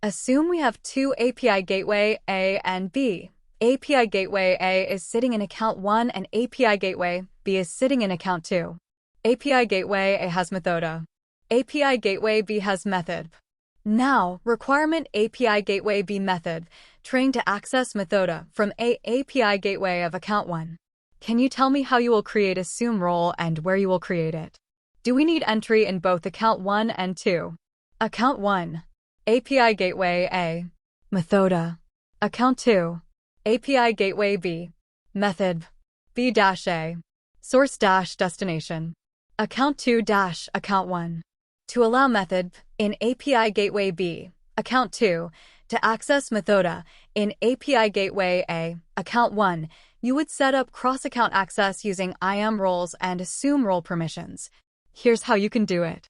Assume we have two API Gateway A and B. API Gateway A is sitting in account 1 and API Gateway B is sitting in account 2. API Gateway A has methoda. API Gateway B has method. Now, requirement API Gateway B method, trained to access methoda from A API Gateway of account 1. Can you tell me how you will create assume role and where you will create it? Do we need entry in both account 1 and 2? Account 1. API Gateway A. Methoda. Account 2. API Gateway B. Method. B-A. Source-destination. Account 2-account 1. To allow method in API Gateway B, account 2, to access methoda in API Gateway A, account 1, you would set up cross-account access using IAM roles and assume role permissions. Here's how you can do it.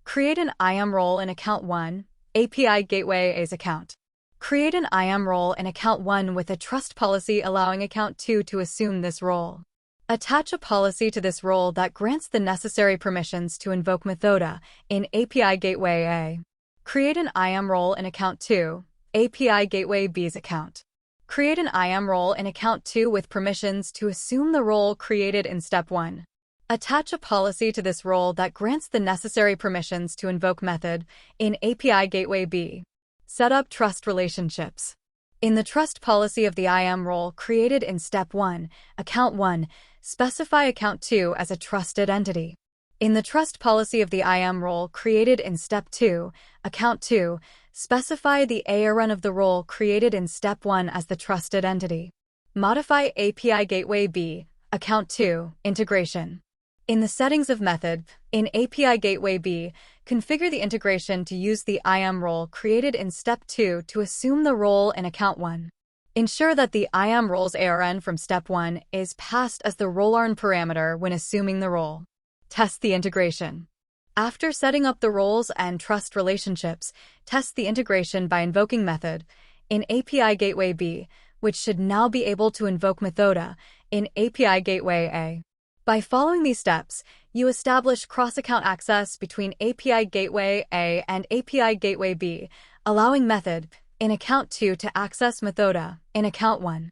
Create an IAM role in account 1, API Gateway A's account. Create an IAM role in account 1 with a trust policy allowing account 2 to assume this role. Attach a policy to this role that grants the necessary permissions to invoke methoda in API Gateway A. Create an IAM role in account 2, API Gateway B's account. Create an IAM role in account 2 with permissions to assume the role created in step 1. Attach a policy to this role that grants the necessary permissions to invoke method in API Gateway B. Set up trust relationships. In the trust policy of the IAM role created in step 1, account 1, specify account 2 as a trusted entity. In the trust policy of the IAM role created in step 2, account 2, specify the ARN of the role created in step 1 as the trusted entity. Modify API Gateway B, account 2, integration. In the settings of method, in API Gateway B, configure the integration to use the IAM role created in step 2 to assume the role in account 1. Ensure that the IAM role's ARN from step 1 is passed as the roleARN parameter when assuming the role. Test the integration. After setting up the roles and trust relationships, test the integration by invoking method in API Gateway B, which should now be able to invoke methoda in API Gateway A. By following these steps, you establish cross-account access between API Gateway A and API Gateway B, allowing method in account 2 to access methoda in account 1.